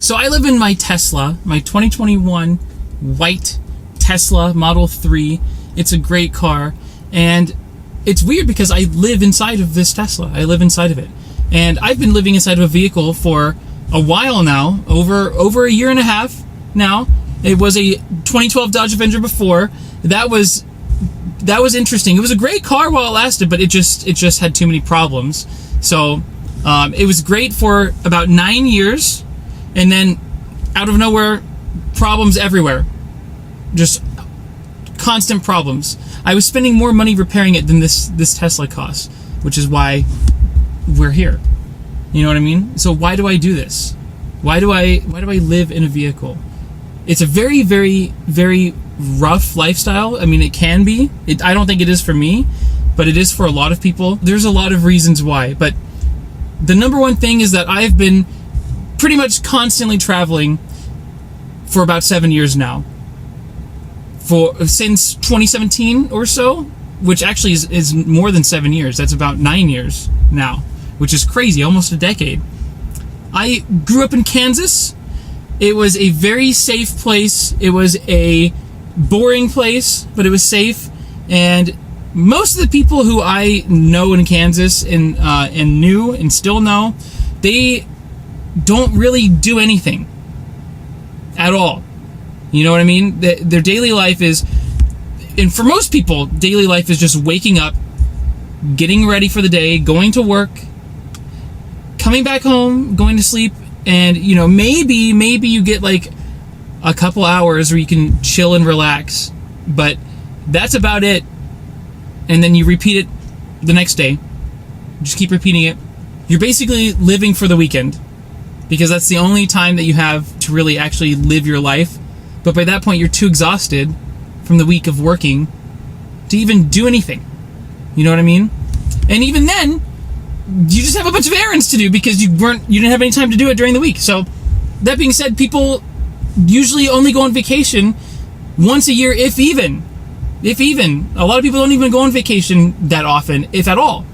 So I live in my Tesla, my 2021 white Tesla Model 3. It's a great car, and it's weird because I live inside of this Tesla. I live inside of it. And I've been living inside of a vehicle for a while now, over a year and a half now. It was a 2012 Dodge Avenger before. That was interesting. It was a great car while it lasted, but it just had too many problems. So it was great for about 9 years, and then out of nowhere, problems everywhere. Just constant problems. I was spending more money repairing it than this Tesla costs, which is why we're here. You know what I mean? So why do I do this? Why do I live in a vehicle? It's a very, very, very rough lifestyle. I mean, it can be. I don't think it is for me, but it is for a lot of people. There's a lot of reasons why, but the number one thing is that I've been pretty much constantly traveling for about 7 years now. Since 2017 or so, which actually is more than 7 years. That's about 9 years now, which is crazy, almost a decade. I grew up in Kansas. It was a very safe place. It was a boring place, but it was safe. And most of the people who I know in Kansas and knew and still know, they don't really do anything at all. You know what I mean? Their daily life is, and for most people, daily life is just waking up, getting ready for the day, going to work, coming back home, going to sleep, and maybe you get like a couple hours where you can chill and relax, but that's about it. And then you repeat it the next day. Just keep repeating it. You're basically living for the weekend, because that's the only time that you have to really actually live your life. But by that point, you're too exhausted from the week of working to even do anything. You know what I mean? And even then, you just have a bunch of errands to do because you didn't have any time to do it during the week. So that being said, people usually only go on vacation once a year, if even. A lot of people don't even go on vacation that often, if at all,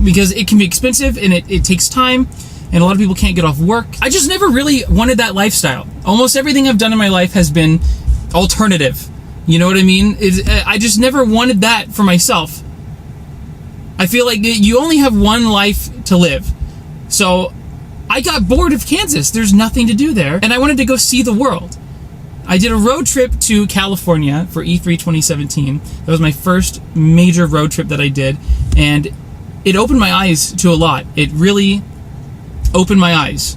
because it can be expensive and it takes time. And a lot of people can't get off work. I just never really wanted that lifestyle. Almost everything I've done in my life has been alternative. You know what I mean? I just never wanted that for myself. I feel like you only have one life to live. So I got bored of Kansas. There's nothing to do there. And I wanted to go see the world. I did a road trip to California for E3 2017. That was my first major road trip that I did. And it opened my eyes to a lot. It really opened my eyes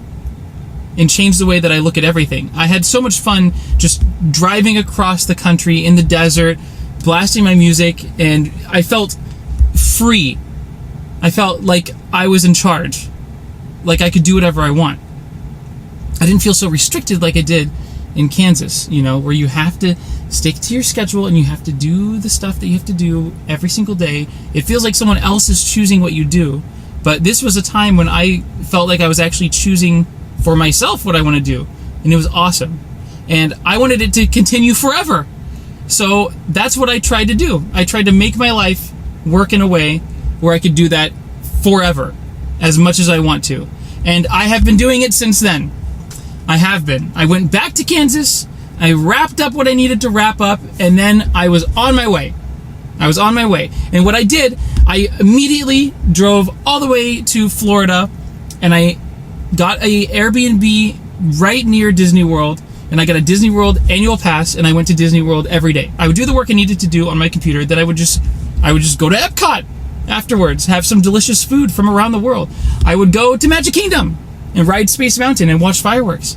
and changed the way that I look at everything. I had so much fun just driving across the country in the desert, blasting my music, and I felt free. I felt like I was in charge, like I could do whatever I want. I didn't feel so restricted like I did in Kansas, where you have to stick to your schedule and you have to do the stuff that you have to do every single day. It feels like someone else is choosing what you do. But this was a time when I felt like I was actually choosing for myself what I want to do. And it was awesome. And I wanted it to continue forever. So that's what I tried to do. I tried to make my life work in a way where I could do that forever, as much as I want to. And I have been doing it since then. I have been. I went back to Kansas. I wrapped up what I needed to wrap up. And then I was on my way. And what I did, I immediately drove all the way to Florida, and I got a Airbnb right near Disney World, and I got a Disney World annual pass, and I went to Disney World every day. I would do the work I needed to do on my computer, then I would just go to Epcot afterwards, have some delicious food from around the world. I would go to Magic Kingdom and ride Space Mountain and watch fireworks.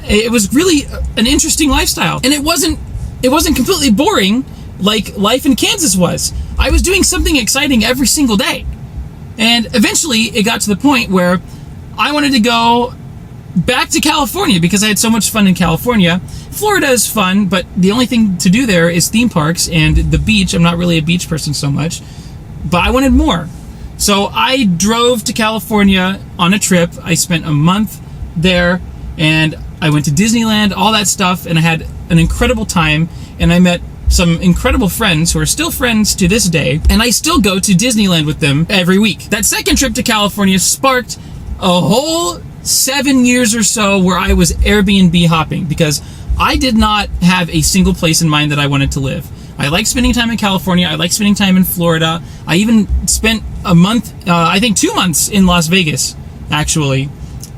It was really an interesting lifestyle, and it wasn't completely boring like life in Kansas was. I was doing something exciting every single day. And eventually it got to the point where I wanted to go back to California because I had so much fun in California. Florida is fun, but the only thing to do there is theme parks and the beach. I'm not really a beach person so much, but I wanted more. So I drove to California on a trip. I spent a month there, and I went to Disneyland, all that stuff, and I had an incredible time, and I met some incredible friends who are still friends to this day, and I still go to Disneyland with them every week. That second trip to California sparked a whole 7 years or so where I was Airbnb hopping because I did not have a single place in mind that I wanted to live. I like spending time in California. I like spending time in Florida. I even spent a month, I think 2 months in Las Vegas, actually.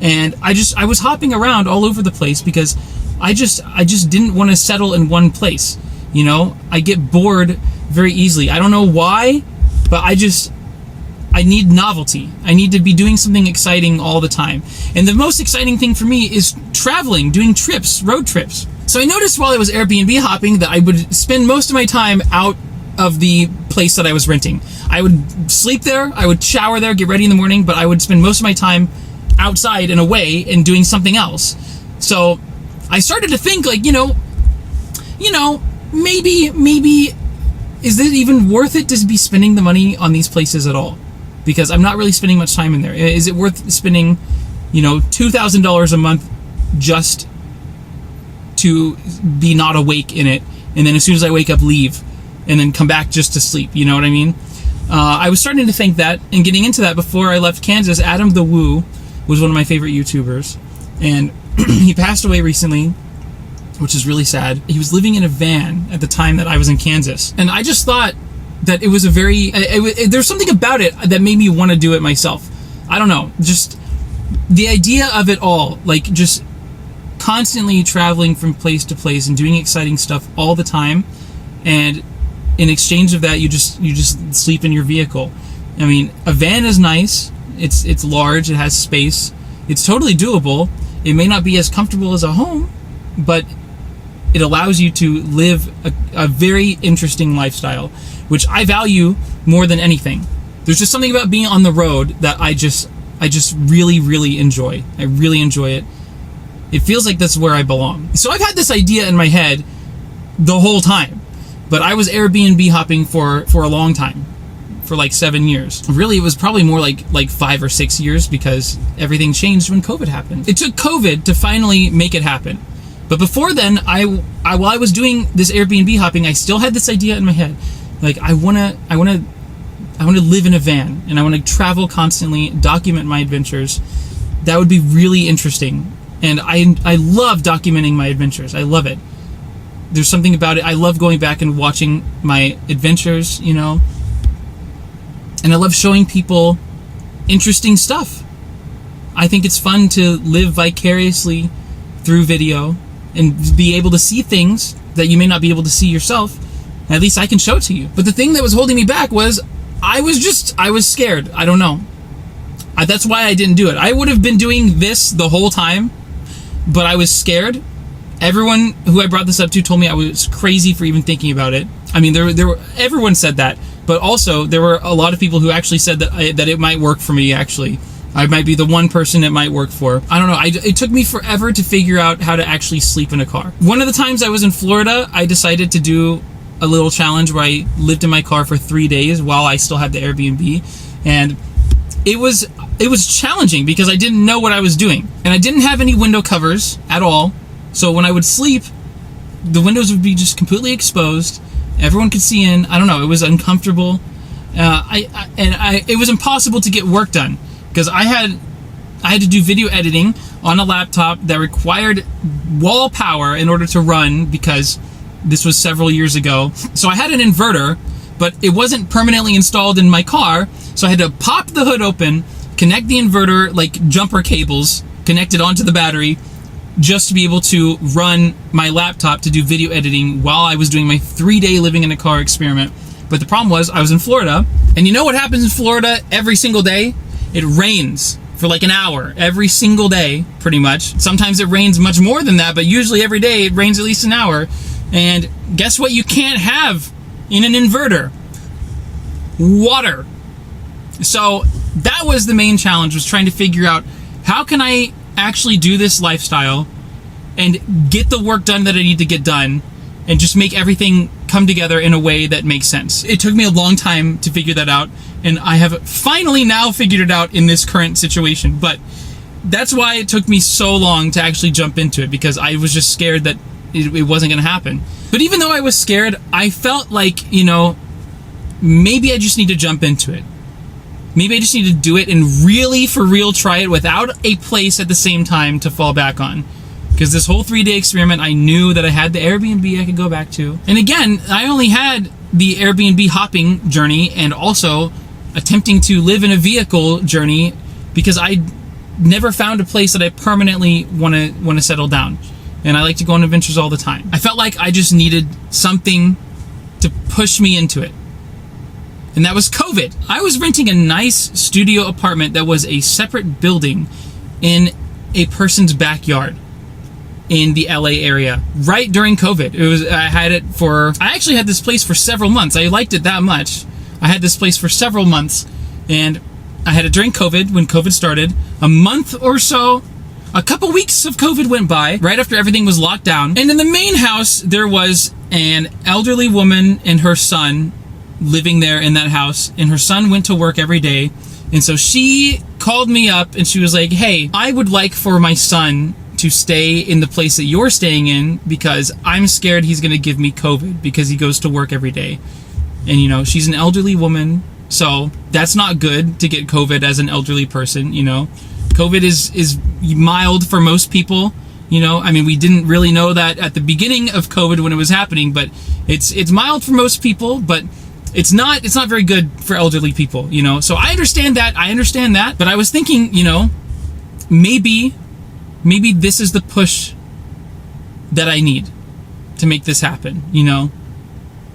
And I was hopping around all over the place because I just didn't want to settle in one place. You know, I get bored very easily. I don't know why, but I need novelty. I need to be doing something exciting all the time. And the most exciting thing for me is traveling, doing trips, road trips. So I noticed while I was Airbnb hopping that I would spend most of my time out of the place that I was renting. I would sleep there, I would shower there, get ready in the morning, but I would spend most of my time outside and away and doing something else. So I started to think like, maybe is it even worth it to be spending the money on these places at all? Because I'm not really spending much time in there. Is it worth spending, $2,000 a month just to be not awake in it, and then as soon as I wake up, leave, and then come back just to sleep? You know what I mean? I was starting to think that, and getting into that before I left Kansas. Adam the Woo was one of my favorite YouTubers, and he passed away recently, which is really sad. He was living in a van at the time that I was in Kansas, and I just thought that it was a very, there's something about it that made me want to do it myself. I don't know, just the idea of it all, like just constantly traveling from place to place and doing exciting stuff all the time, and in exchange of that, you just sleep in your vehicle. I mean, a van is nice. It's large. It has space. It's totally doable. It may not be as comfortable as a home, but it allows you to live a very interesting lifestyle, which I value more than anything. There's just something about being on the road that I just really, really enjoy. I really enjoy it. It feels like that's where I belong. So I've had this idea in my head the whole time, but I was Airbnb hopping for a long time, for like 7 years. Really, it was probably more like 5 or 6 years because everything changed when COVID happened. It took COVID to finally make it happen. But before then, while I was doing this Airbnb hopping, I still had this idea in my head. Like, I wanna live in a van, and I want to travel constantly, document my adventures. That would be really interesting. And I love documenting my adventures. I love it. There's something about it. I love going back and watching my adventures, And I love showing people interesting stuff. I think it's fun to live vicariously through video and be able to see things that you may not be able to see yourself. At least I can show it to you. But the thing that was holding me back was I was scared. I don't know. That's why I didn't do it. I would have been doing this the whole time, but I was scared. Everyone who I brought this up to told me I was crazy for even thinking about it. I mean, everyone said that, but also there were a lot of people who actually said that it might work for me, actually. I might be the one person it might work for. I don't know. It took me forever to figure out how to actually sleep in a car. One of the times I was in Florida, I decided to do a little challenge where I lived in my car for 3 days while I still had the Airbnb. And it was challenging because I didn't know what I was doing. And I didn't have any window covers at all. So when I would sleep, the windows would be just completely exposed. Everyone could see in. I don't know. It was uncomfortable. It was impossible to get work done because I had to do video editing on a laptop that required wall power in order to run because this was several years ago. So I had an inverter, but it wasn't permanently installed in my car. So I had to pop the hood open, connect the inverter like jumper cables, connect it onto the battery, just to be able to run my laptop to do video editing while I was doing my 3-day living in a car experiment. But the problem was I was in Florida, and you know what happens in Florida every single day? It rains for like an hour every single day, pretty much. Sometimes it rains much more than that, but usually every day it rains at least an hour. And guess what you can't have in an inverter? Water. So that was the main challenge, was trying to figure out how can I actually do this lifestyle and get the work done that I need to get done and just make everything come together in a way that makes sense. It took me a long time to figure that out, and I have finally now figured it out in this current situation. But that's why it took me so long to actually jump into it, because I was just scared that it wasn't going to happen. But even though I was scared, I felt like, maybe I just need to jump into it. Maybe I just need to do it and really, for real, try it without a place at the same time to fall back on. Because this whole 3-day experiment, I knew that I had the Airbnb I could go back to. And again, I only had the Airbnb hopping journey and also attempting to live in a vehicle journey because I never found a place that I permanently want to settle down. And I like to go on adventures all the time. I felt like I just needed something to push me into it. And that was COVID. I was renting a nice studio apartment that was a separate building in a person's backyard in the LA area right during COVID. I actually had this place for several months. I liked it that much. I had this place for several months, and I had it during COVID when COVID started. A month or so, a couple weeks of COVID went by right after everything was locked down. And in the main house, there was an elderly woman and her son living there in that house, and her son went to work every day. And so she called me up and she was like, hey, I would like for my son to stay in the place that you're staying in because I'm scared he's going to give me COVID because he goes to work every day. And, you know, she's an elderly woman, so that's not good to get COVID as an elderly person, you know. COVID is mild for most people, you know. I mean, we didn't really know that at the beginning of COVID when it was happening, but it's mild for most people, but it's not very good for elderly people, you know. So I understand that, but I was thinking, you know, maybe this is the push that I need to make this happen, you know.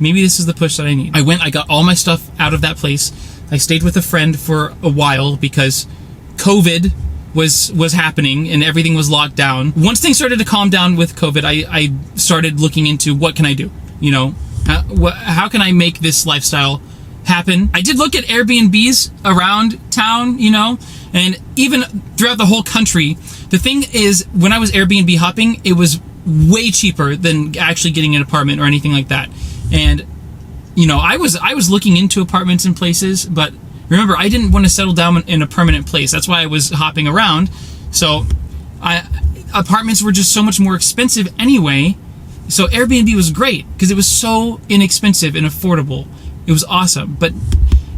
Maybe this is the push that I need. I got all my stuff out of that place. I stayed with a friend for a while because COVID was happening and everything was locked down. Once things started to calm down with COVID, I started looking into what can I do, you know. How can I make this lifestyle happen? I did look at Airbnbs around town, you know, and even throughout the whole country. The thing is, when I was Airbnb hopping, it was way cheaper than actually getting an apartment or anything like that. And, you know, I was looking into apartments and places, but remember, I didn't want to settle down in a permanent place. That's why I was hopping around. So apartments were just so much more expensive anyway. So Airbnb was great because it was so inexpensive and affordable. It was awesome. But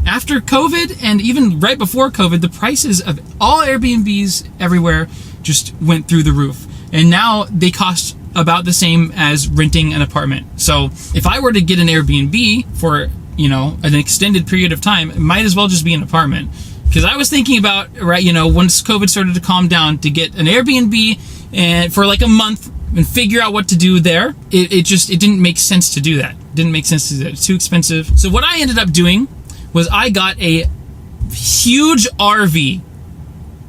after COVID and even right before COVID, the prices of all Airbnbs everywhere just went through the roof. And now they cost about the same as renting an apartment. So if I were to get an Airbnb for, you know, an extended period of time, it might as well just be an apartment. Because I was thinking about, right, you know, once COVID started to calm down, to get an Airbnb and for like a month and figure out what to do there. It didn't make sense to do that. It's too expensive. So what I ended up doing was I got a huge RV,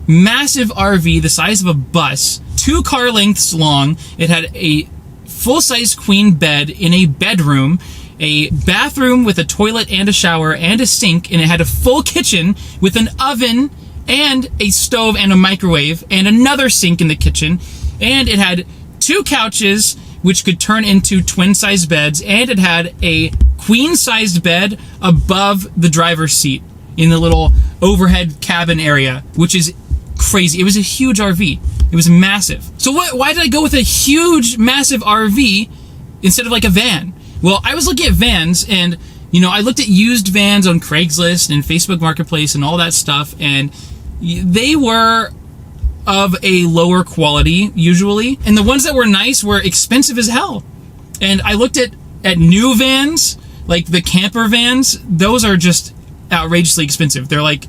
massive RV, the size of a bus, 2 car lengths long. It had a full-size queen bed in a bedroom, a bathroom with a toilet and a shower and a sink, and it had a full kitchen with an oven and a stove and a microwave and another sink in the kitchen. And it had 2 couches which could turn into twin-sized beds, and it had a queen-sized bed above the driver's seat in the little overhead cabin area, which is crazy. It was a huge RV. It was massive. So why did I go with a huge, massive RV instead of like a van? Well, I was looking at vans, and, you know, I looked at used vans on Craigslist and Facebook Marketplace and all that stuff, and they were of a lower quality usually, and the ones that were nice were expensive as hell. And I looked at new vans, like the camper vans. Those are just outrageously expensive. They're like,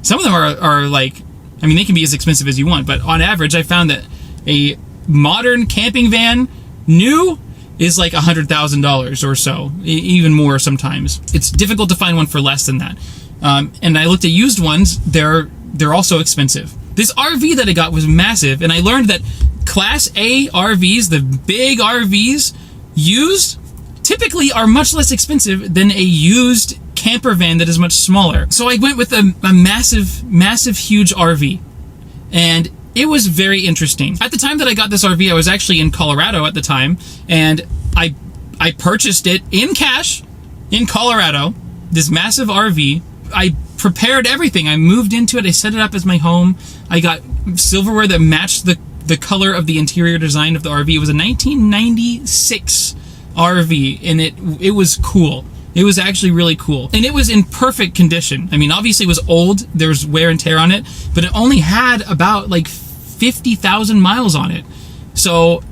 some of them are like, I mean, they can be as expensive as you want, but on average, I found that a modern camping van, new, is like $100,000 or so, even more sometimes. It's difficult to find one for less than that. And I looked at used ones. They're also expensive. This RV that I got was massive, and I learned that Class A RVs, the big RVs, used, typically are much less expensive than a used camper van that is much smaller. So I went with a massive, huge RV, and it was very interesting. At the time that I got this RV, I was actually in Colorado at the time, and I purchased it in cash in Colorado, this massive RV. I prepared everything. I moved into it. I set it up as my home. I got silverware that matched the color of the interior design of the RV. It was a 1996 RV, and it was cool. It was actually really cool. And it was in perfect condition. I mean, obviously it was old. There was wear and tear on it, but it only had about like 50,000 miles on it. So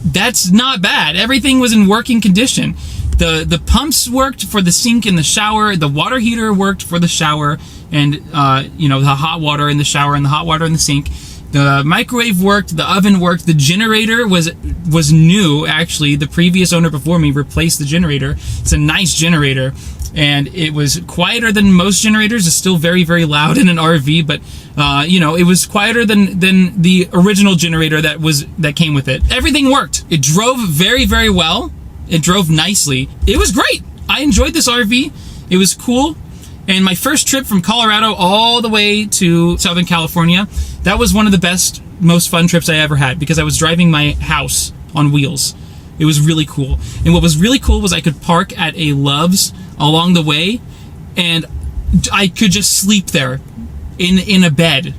that's not bad. Everything was in working condition. The pumps worked for the sink and the shower. The water heater worked for the shower and, the hot water in the shower and the hot water in the sink. The microwave worked, the oven worked, the generator was new, actually. The previous owner before me replaced the generator. It's a nice generator, and it was quieter than most generators. It's still very, very loud in an RV, but, it was quieter than the original generator that came with it. Everything worked. It drove very, very well. It drove nicely. It was great. I enjoyed this RV. It was cool. And my first trip from Colorado all the way to Southern California, that was one of the best, most fun trips I ever had because I was driving my house on wheels. It was really cool. And what was really cool was I could park at a Love's along the way, and I could just sleep there in a bed,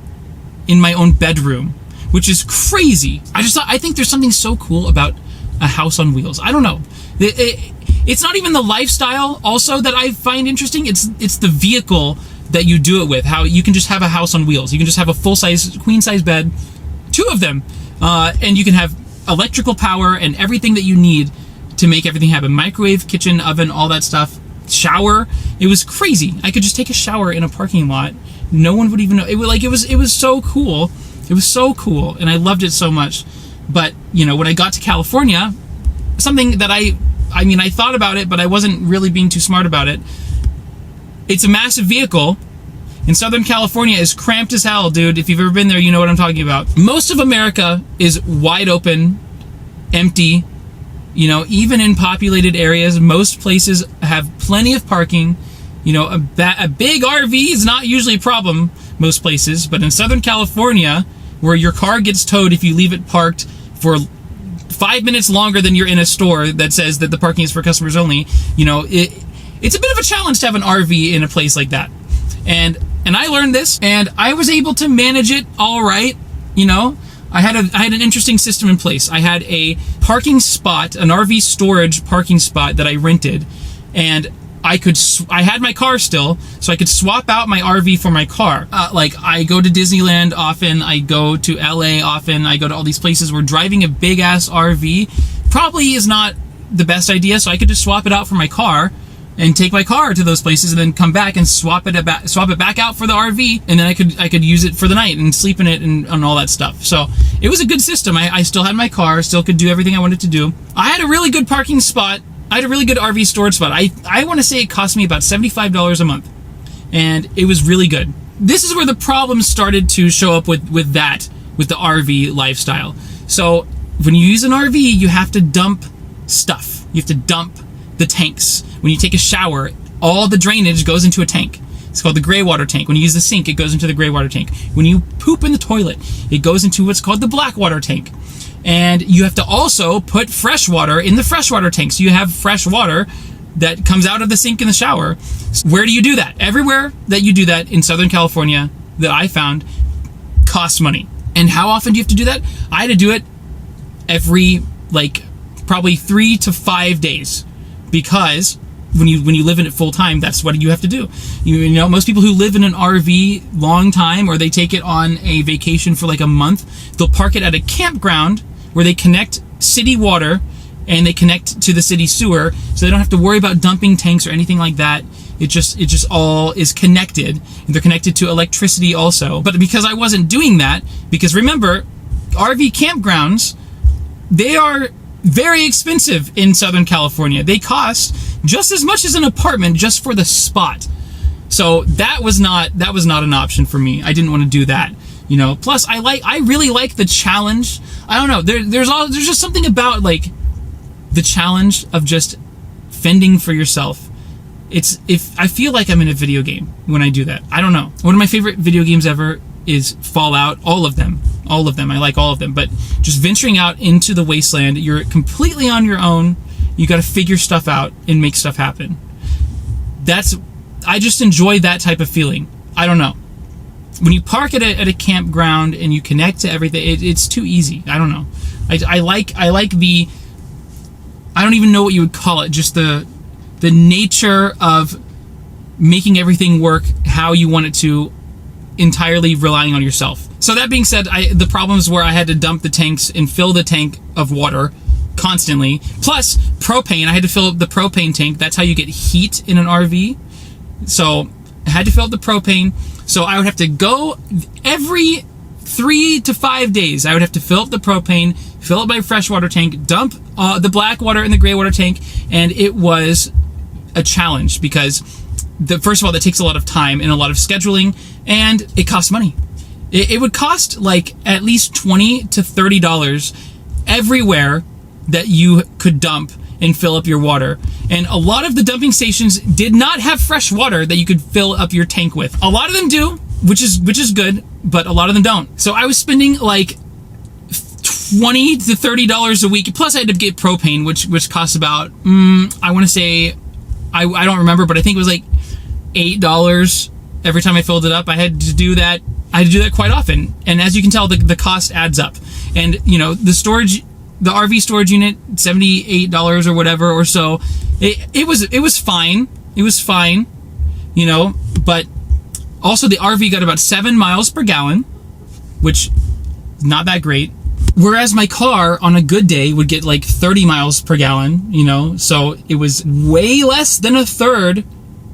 in my own bedroom, which is crazy. I think there's something so cool about a house on wheels. I don't know. It's not even the lifestyle also that I find interesting. It's the vehicle that you do it with. How you can just have a house on wheels. You can just have a full-size, queen-size bed, 2 of them, and you can have electrical power and everything that you need to make everything happen. Microwave, kitchen, oven, all that stuff. Shower. It was crazy. I could just take a shower in a parking lot. No one would even know. It was so cool. It was so cool, and I loved it so much. But when I got to California, something that I thought about it, but I wasn't really being too smart about it. It's a massive vehicle. In Southern California is cramped as hell, dude. If you've ever been there, you know what I'm talking about. Most of America is wide open, empty. Even in populated areas, most places have plenty of parking. A big RV is not usually a problem most places, but in Southern California, where your car gets towed if you leave it parked for 5 minutes longer than you're in a store that says that the parking is for customers only, it's a bit of a challenge to have an RV in a place like that. And I learned this, and I was able to manage it all right. I had an interesting system in place. I had a parking spot, an RV storage parking spot that I rented, and I had my car still, so I could swap out my RV for my car. I go to Disneyland often, I go to LA often, I go to all these places where driving a big ass RV probably is not the best idea, so I could just swap it out for my car and take my car to those places and then come back and swap it back out for the RV, and then I could use it for the night and sleep in it and all that stuff. So it was a good system. I still had my car, still could do everything I wanted to do. I had a really good parking spot. I had a really good RV storage spot. I want to say it cost me about $75 a month, and it was really good. This is where the problems started to show up with the RV lifestyle. So when you use an RV, you have to dump stuff. You have to dump the tanks. When you take a shower, all the drainage goes into a tank. It's called the gray water tank. When you use the sink, it goes into the gray water tank. When you poop in the toilet, it goes into what's called the black water tank. And you have to also put fresh water in the freshwater tank. So you have fresh water that comes out of the sink in the shower. Where do you do that? Everywhere that you do that in Southern California that I found costs money. And how often do you have to do that? I had to do it every, probably 3 to 5 days. Because when you live in it full time, that's what you have to do. Most people who live in an RV long time, or they take it on a vacation for a month, they'll park it at a campground where they connect city water and they connect to the city sewer, so they don't have to worry about dumping tanks or anything like that. It just all is connected, and they're connected to electricity also. But because I wasn't doing that, because remember, RV campgrounds, they are very expensive in Southern California. They cost just as much as an apartment just for the spot. So that was not an option for me. I didn't want to do that. Plus I really like the challenge. I don't know. There's just something about the challenge of just fending for yourself. I feel like I'm in a video game when I do that. I don't know. One of my favorite video games ever is Fallout. All of them. I like all of them. But just venturing out into the wasteland, you're completely on your own. You got to figure stuff out and make stuff happen. I just enjoy that type of feeling. I don't know. When you park at a campground and you connect to everything, it's too easy. I don't know. I like the, I don't even know what you would call it, just the the nature of making everything work how you want it to, entirely relying on yourself. So that being said, the problems where I had to dump the tanks and fill the tank of water constantly, plus propane. I had to fill up the propane tank. That's how you get heat in an RV. So I had to fill up the propane. So I would have to go every 3 to 5 days. I would have to fill up the propane, fill up my freshwater tank, dump the black water in the gray water tank, and it was a challenge because first of all, that takes a lot of time and a lot of scheduling, and it costs money. It would cost like at least $20 to $30 everywhere that you could dump and fill up your water. And a lot of the dumping stations did not have fresh water that you could fill up your tank with. A lot of them do, which is good, but a lot of them don't. So I was spending like $20 to $30 a week. Plus I had to get propane, which costs about, I want to say, I don't remember, but I think it was like $8 every time I filled it up. I had to do that quite often. And as you can tell, the cost adds up. And, you know, the RV storage unit, $78 or whatever or so, it was fine. It was fine, you know, but also the RV got about 7 miles per gallon, which is not that great. Whereas my car on a good day would get like 30 miles per gallon, you know, so it was way less than a third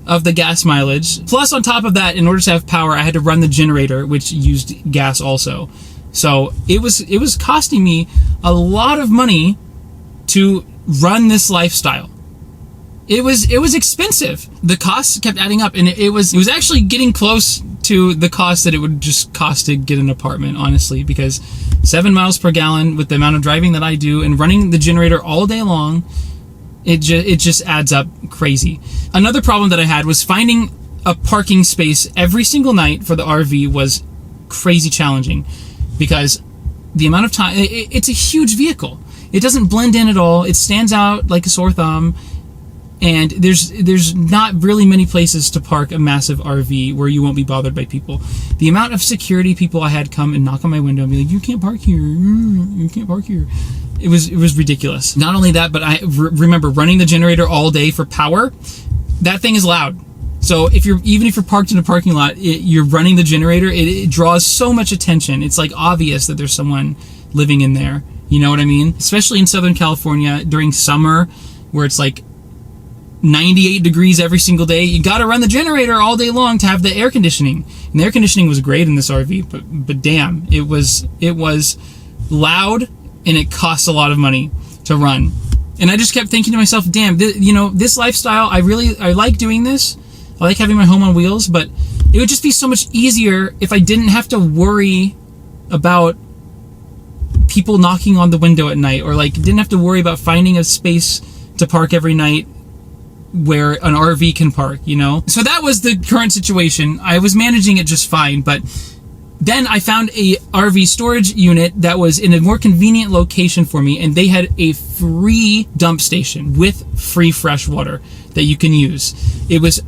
of the gas mileage. Plus on top of that, in order to have power, I had to run the generator, which used gas also. So it was costing me a lot of money to run this lifestyle. It was expensive. The costs kept adding up, and it was actually getting close to the cost that it would just cost to get an apartment, honestly, because 7 miles per gallon with the amount of driving that I do and running the generator all day long, it just adds up crazy. Another problem that I had was finding a parking space every single night for the RV was crazy challenging, because the amount of time, it's a huge vehicle. It doesn't blend in at all. It stands out like a sore thumb. And there's not really many places to park a massive RV where you won't be bothered by people. The amount of security people I had come and knock on my window and be like, "You can't park here. You can't park here." It was ridiculous. Not only that, but I remember running the generator all day for power. That thing is loud. So even if you're parked in a parking lot, you're running the generator. It draws so much attention. It's like obvious that there's someone living in there. You know what I mean? Especially in Southern California during summer, where it's like 98 degrees every single day. You got to run the generator all day long to have the air conditioning. And the air conditioning was great in this RV, but damn, it was loud and it cost a lot of money to run. And I just kept thinking to myself, damn, this lifestyle, I like doing this. I like having my home on wheels, but it would just be so much easier if I didn't have to worry about people knocking on the window at night, or like didn't have to worry about finding a space to park every night where an RV can park, you know? So that was the current situation. I was managing it just fine, but then I found a RV storage unit that was in a more convenient location for me, and they had a free dump station with free fresh water that you can use. It was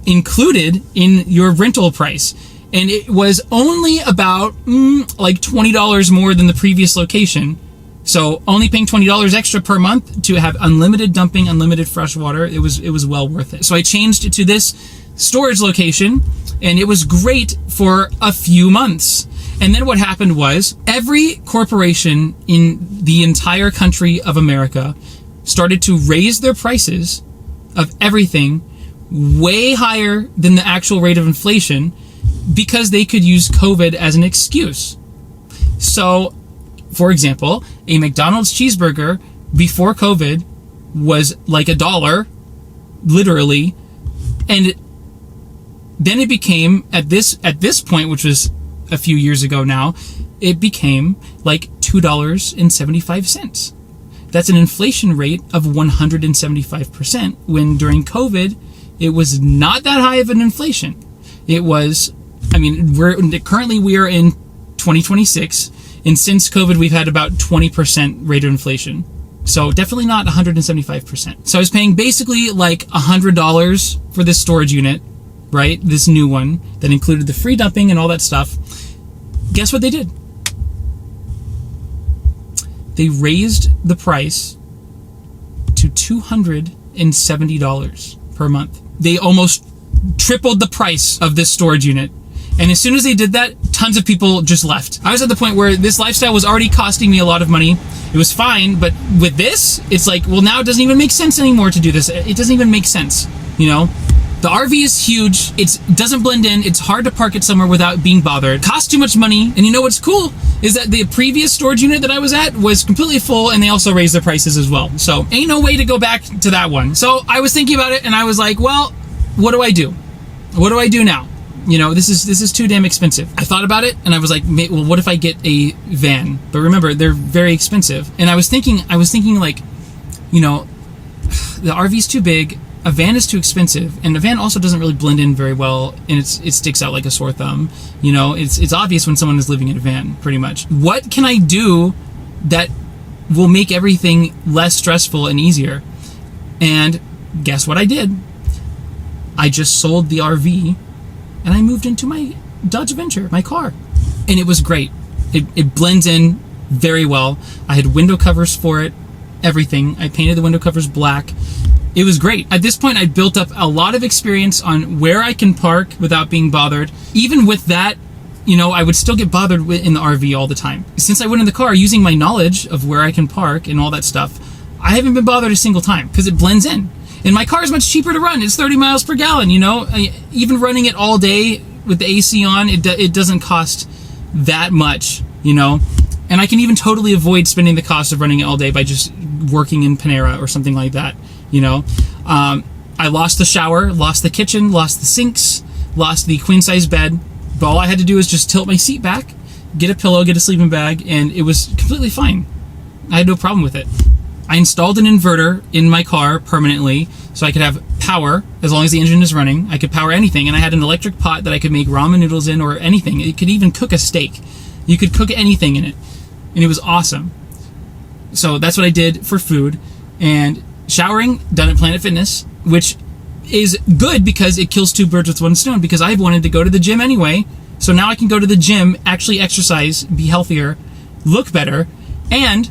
included in your rental price, and it was only about like $20 more than the previous location. So only paying $20 extra per month to have unlimited dumping, unlimited fresh water, it was well worth it. So I changed to this storage location, and it was great for a few months. And then what happened was every corporation in the entire country of America started to raise their prices of everything way higher than the actual rate of inflation, because they could use COVID as an excuse. So, for example, a McDonald's cheeseburger before COVID was like $1, literally, and then it became at this point, which was a few years ago now, it became like $2.75. That's an inflation rate of 175%, when during COVID it was not that high of an inflation. It was, I mean, currently we are in 2026. And since COVID, we've had about 20% rate of inflation. So definitely not 175%. So I was paying basically like $100 for this storage unit, right? This new one that included the free dumping and all that stuff. Guess what they did? They raised the price to $250. $170 per month. They almost tripled the price of this storage unit. And as soon as they did that, tons of people just left. I was at the point where this lifestyle was already costing me a lot of money. It was fine, but with this, it's like, well, now it doesn't even make sense anymore to do this. It doesn't even make sense, you know? The RV is huge. It doesn't blend in. It's hard to park it somewhere without being bothered. Costs too much money. And you know what's cool is that the previous storage unit that I was at was completely full, and they also raised their prices as well. So ain't no way to go back to that one. So I was thinking about it, and I was like, well, what do I do? What do I do now? You know, this is too damn expensive. I thought about it, and I was like, well, what if I get a van? But remember, they're very expensive. And I was thinking like, you know, the RV's too big, a van is too expensive, and the van also doesn't really blend in very well, and it sticks out like a sore thumb. You know, it's obvious when someone is living in a van, pretty much. What can I do that will make everything less stressful and easier? And guess what I did? I just sold the RV, and I moved into my Dodge Avenger, my car. And it was great. It blends in very well. I had window covers for it, everything. I painted the window covers black. It was great. At this point, I built up a lot of experience on where I can park without being bothered. Even with that, you know, I would still get bothered in the RV all the time. Since I went in the car using my knowledge of where I can park and all that stuff, I haven't been bothered a single time because it blends in. And my car is much cheaper to run. It's 30 miles per gallon, you know? Even running it all day with the AC on, it doesn't cost that much, you know? And I can even totally avoid spending the cost of running it all day by just working in Panera or something like that, you know? I lost the shower, lost the kitchen, lost the sinks, lost the queen-size bed. But all I had to do was just tilt my seat back, get a pillow, get a sleeping bag, and it was completely fine. I had no problem with it. I installed an inverter in my car permanently so I could have power as long as the engine is running. I could power anything, and I had an electric pot that I could make ramen noodles in or anything. It could even cook a steak. You could cook anything in it, and it was awesome. So that's what I did for food. And showering, done at Planet Fitness, which is good because it kills two birds with one stone, because I've wanted to go to the gym anyway. So now I can go to the gym, actually exercise, be healthier, look better, and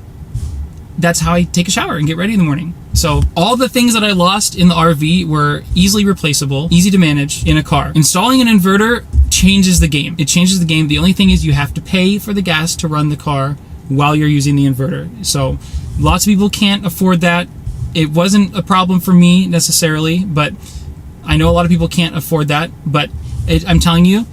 that's how I take a shower and get ready in the morning. So all the things that I lost in the RV were easily replaceable, easy to manage in a car. Installing an inverter changes the game. It changes the game. The only thing is you have to pay for the gas to run the car while you're using the inverter. So lots of people can't afford that. It wasn't a problem for me necessarily, but I know a lot of people can't afford that. But I'm telling you,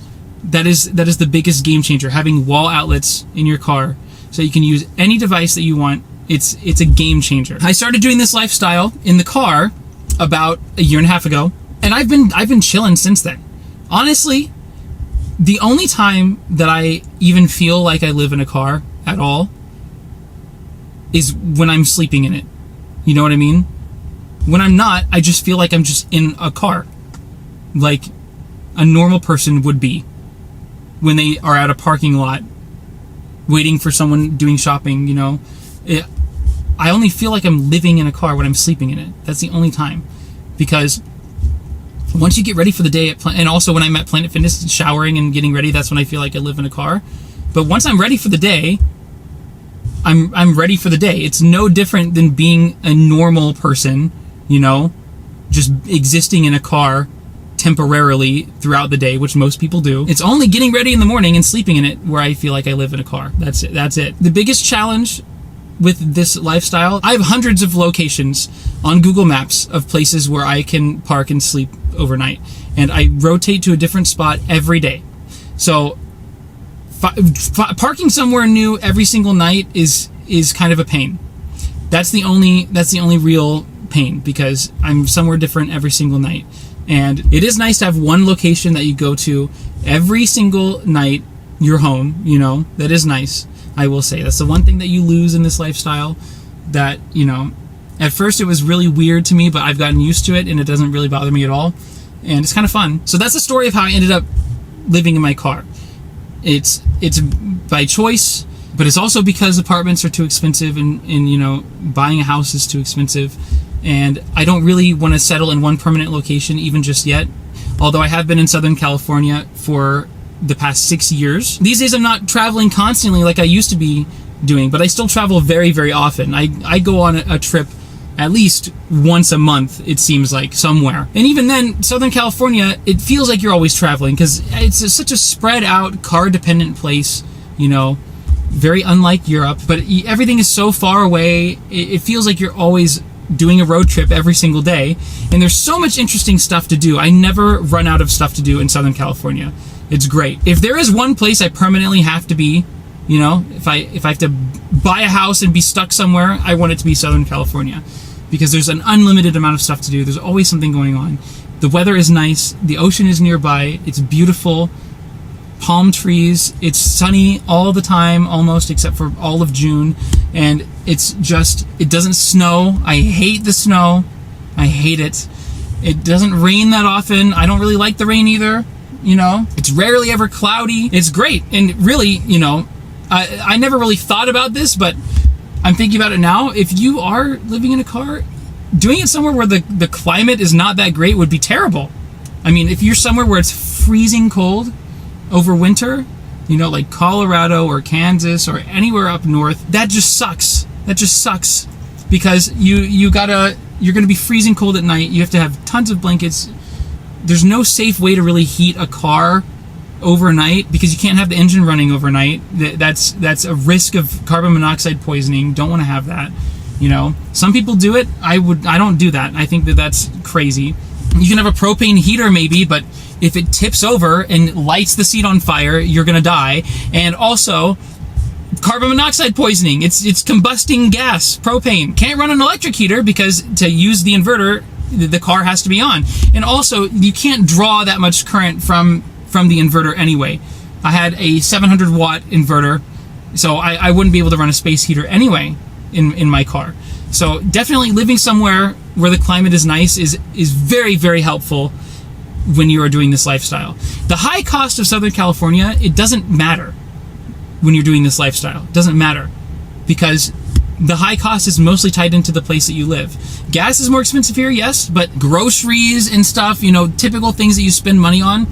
that is the biggest game changer, having wall outlets in your car so you can use any device that you want. It's a game changer. I started doing this lifestyle in the car about a year and a half ago, and I've been chilling since then. Honestly, the only time that I even feel like I live in a car at all is when I'm sleeping in it. You know what I mean? When I'm not, I just feel like I'm just in a car, like a normal person would be when they are at a parking lot waiting for someone doing shopping, you know? I only feel like I'm living in a car when I'm sleeping in it. That's the only time. Because once you get ready for the day, and also when I'm at Planet Fitness showering and getting ready, that's when I feel like I live in a car. But once I'm ready for the day, I'm ready for the day. It's no different than being a normal person, you know, just existing in a car temporarily throughout the day, which most people do. It's only getting ready in the morning and sleeping in it where I feel like I live in a car. That's it. The biggest challenge with this lifestyle, I have hundreds of locations on Google Maps of places where I can park and sleep overnight, and I rotate to a different spot every day. So parking somewhere new every single night is kind of a pain. That's the only real pain, because I'm somewhere different every single night. And it is nice to have one location that you go to every single night you're home, you know. That is nice, I will say. That's the one thing that you lose in this lifestyle, that, you know, at first it was really weird to me, but I've gotten used to it and it doesn't really bother me at all. And it's kind of fun. So that's the story of how I ended up living in my car. It's by choice, but it's also because apartments are too expensive, and you know, buying a house is too expensive. And I don't really want to settle in one permanent location even just yet. Although I have been in Southern California for the past 6 years. These days I'm not traveling constantly like I used to be doing, but I still travel very, very often. I go on a trip at least once a month, it seems like, somewhere. And even then, Southern California, it feels like you're always traveling because it's such a spread out, car dependent place, you know, very unlike Europe, but everything is so far away. It feels like you're always doing a road trip every single day, and there's so much interesting stuff to do. I never run out of stuff to do in Southern California. It's great. If there is one place I permanently have to be, you know, if I have to buy a house and be stuck somewhere, I want it to be Southern California, because there's an unlimited amount of stuff to do. There's always something going on. The weather is nice. The ocean is nearby. It's beautiful. Palm trees. It's sunny all the time, almost, except for all of June. And it's just, it doesn't snow. I hate the snow. I hate it. It doesn't rain that often. I don't really like the rain either. You know, it's rarely ever cloudy. It's great. And really, you know, I never really thought about this, but I'm thinking about it now. If you are living in a car, doing it somewhere where the climate is not that great would be terrible. I mean, if you're somewhere where it's freezing cold over winter, you know, like Colorado or Kansas or anywhere up north, that just sucks. That just sucks, because you're gonna be freezing cold at night. You have to have tons of blankets. There's no safe way to really heat a car overnight, because you can't have the engine running overnight. That's a risk of carbon monoxide poisoning. Don't want to have that. You know, some people do it. I don't do that. I think that's crazy. You can have a propane heater maybe, but if it tips over and lights the seat on fire, you're gonna die. And also, carbon monoxide poisoning. It's combusting gas, propane. Can't run an electric heater because to use the inverter, the car has to be on. And also, you can't draw that much current from the inverter anyway. I had a 700 watt inverter, so I wouldn't be able to run a space heater anyway in my car. So definitely living somewhere where the climate is nice is very, very helpful when you are doing this lifestyle. The high cost of Southern California, it doesn't matter when you're doing this lifestyle. It doesn't matter, because the high cost is mostly tied into the place that you live. Gas is more expensive here, yes, but groceries and stuff, you know, typical things that you spend money on,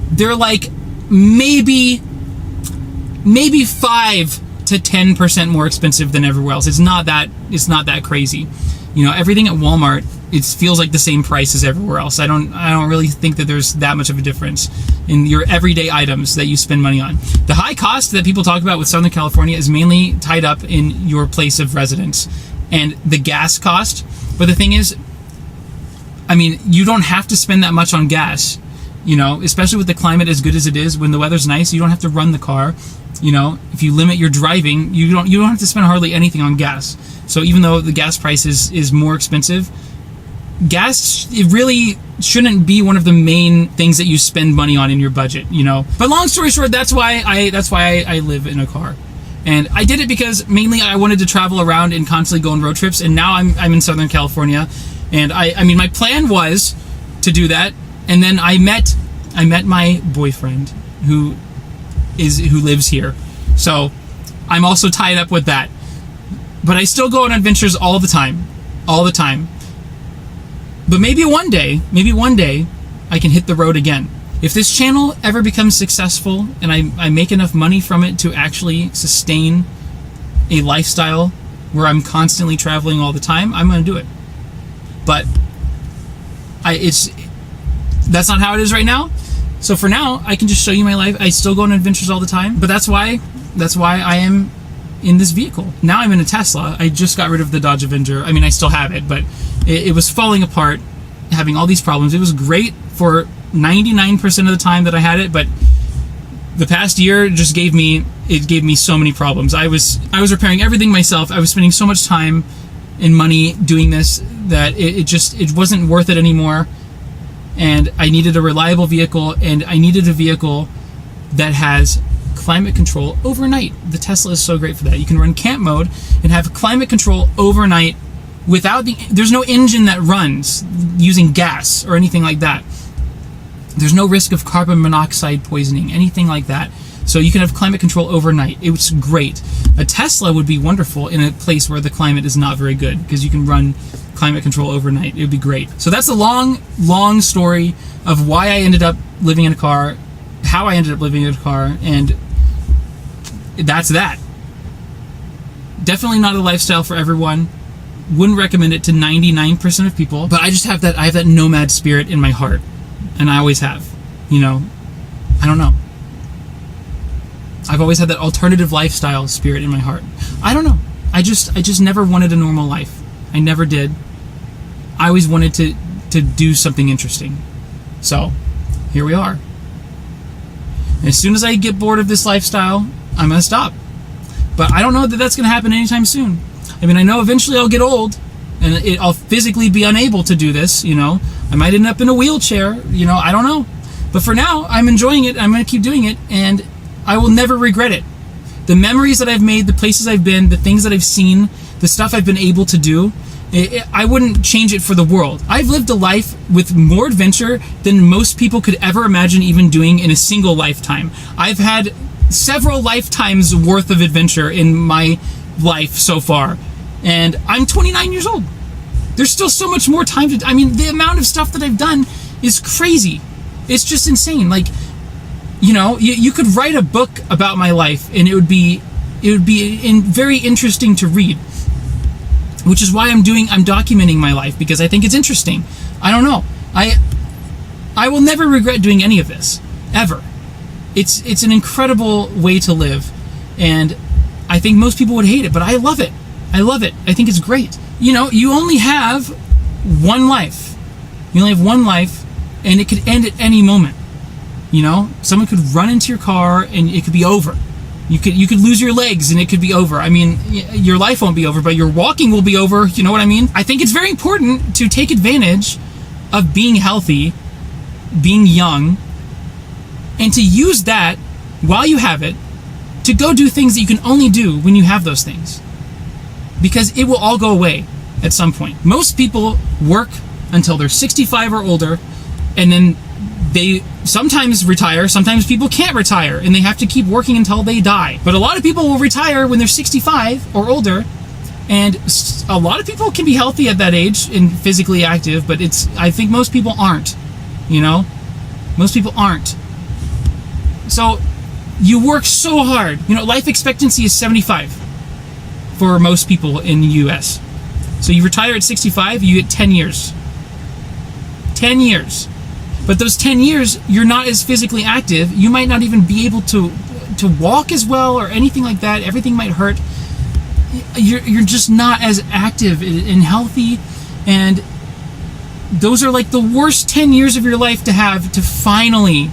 they're like maybe 5 to 10% more expensive than everywhere else. It's not that crazy. You know, everything at Walmart, it feels like the same price as everywhere else. I don't really think that there's that much of a difference in your everyday items that you spend money on. The high cost that people talk about with Southern California is mainly tied up in your place of residence and the gas cost. But the thing is, I mean, you don't have to spend that much on gas, you know, especially with the climate as good as it is. When the weather's nice, you don't have to run the car. You know, if you limit your driving, you don't have to spend hardly anything on gas. So even though the gas price is more expensive, gas, it really shouldn't be one of the main things that you spend money on in your budget, you know. But long story short, that's why I live in a car. And I did it because mainly I wanted to travel around and constantly go on road trips, and now I'm in Southern California. And I mean, my plan was to do that, and then I met my boyfriend who lives here. So I'm also tied up with that. But I still go on adventures all the time. But maybe one day, I can hit the road again. If this channel ever becomes successful and I make enough money from it to actually sustain a lifestyle where I'm constantly traveling all the time, I'm going to do it. But that's not how it is right now. So for now, I can just show you my life. I still go on adventures all the time, but that's why I am in this vehicle. Now I'm in a Tesla. I just got rid of the Dodge Avenger. I mean, I still have it, but it was falling apart, having all these problems. It was great for 99% of the time that I had it, but the past year just gave me so many problems. I was repairing everything myself. I was spending so much time and money doing this that it wasn't worth it anymore. And I needed a reliable vehicle, and I needed a vehicle that has climate control overnight. The Tesla is so great for that. You can run camp mode and have climate control overnight without there's no engine that runs using gas or anything like that. There's no risk of carbon monoxide poisoning, anything like that. So you can have climate control overnight. It's great. A Tesla would be wonderful in a place where the climate is not very good, because you can run climate control overnight. It would be great. So that's a long story of why I ended up living in a car, how I ended up living in a car, and that's that. Definitely not a lifestyle for everyone. wouldn't recommend it to 99% of people, but I have that nomad spirit in my heart, and I always have. I don't know. I've always had that alternative lifestyle spirit in my heart. I don't know. I just never wanted a normal life. I never did. I always wanted to do something interesting. So, here we are. And as soon as I get bored of this lifestyle, I'm going to stop. But I don't know that that's going to happen anytime soon. I mean, I know eventually I'll get old, and I'll physically be unable to do this, I might end up in a wheelchair, I don't know. But for now, I'm enjoying it, I'm going to keep doing it, and I will never regret it. The memories that I've made, the places I've been, the things that I've seen, the stuff I've been able to do, I wouldn't change it for the world. I've lived a life with more adventure than most people could ever imagine even doing in a single lifetime. I've had several lifetimes worth of adventure in my life so far, and I'm 29 years old. There's still so much more time to... the amount of stuff that I've done is crazy. It's just insane. You could write a book about my life, and it would be very interesting to read. Which is why I'm documenting my life, because I think it's interesting. I don't know. I will never regret doing any of this, ever. It's an incredible way to live, and I think most people would hate it, but I love it. I love it. I think it's great. You only have one life. You only have one life, and it could end at any moment. Someone could run into your car, and it could be over. You could lose your legs, and it could be over. Your life won't be over, but your walking will be over. You know what I mean? I think it's very important to take advantage of being healthy, being young, and to use that while you have it to go do things that you can only do when you have those things. Because it will all go away at some point. Most people work until they're 65 or older, and then they sometimes retire. Sometimes people can't retire, and they have to keep working until they die. But a lot of people will retire when they're 65 or older, and a lot of people can be healthy at that age and physically active, but I think most people aren't. Most people aren't. So you work so hard. Life expectancy is 75 for most people in the US. So you retire at 65, you get 10 years. 10 years. But those 10 years, you're not as physically active. You might not even be able to walk as well or anything like that. Everything might hurt. You're just not as active and healthy. And those are like the worst 10 years of your life to have to finally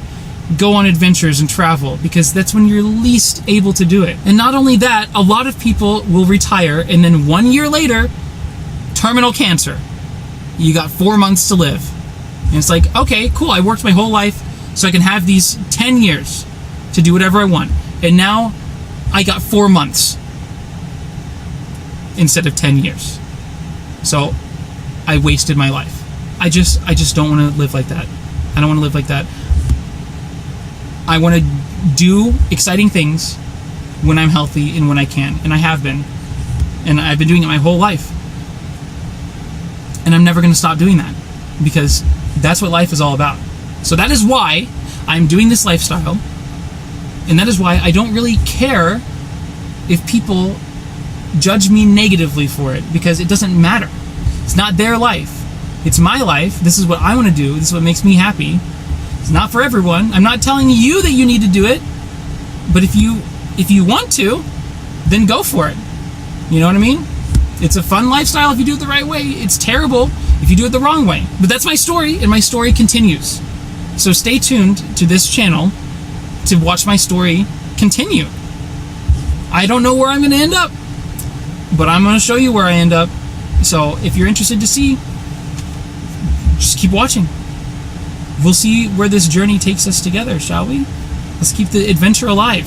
go on adventures and travel, because that's when you're least able to do it. And not only that, a lot of people will retire, and then 1 year later, terminal cancer. You got 4 months to live. And it's like, okay, cool, I worked my whole life so I can have these 10 years to do whatever I want. And now I got 4 months instead of 10 years. So I wasted my life. I just don't want to live like that. I don't want to live like that. I want to do exciting things when I'm healthy and when I can. And I have been. And I've been doing it my whole life. And I'm never going to stop doing that, because that's what life is all about. So that is why I'm doing this lifestyle. And that is why I don't really care if people judge me negatively for it, because it doesn't matter. It's not their life. It's my life. This is what I want to do. This is what makes me happy. It's not for everyone. I'm not telling you that you need to do it, but if you want to, then go for it. You know what I mean? It's a fun lifestyle if you do it the right way. It's terrible if you do it the wrong way. But that's my story, and my story continues. So stay tuned to this channel to watch my story continue. I don't know where I'm going to end up, but I'm going to show you where I end up. So if you're interested to see, just keep watching. We'll see where this journey takes us together, shall we? Let's keep the adventure alive.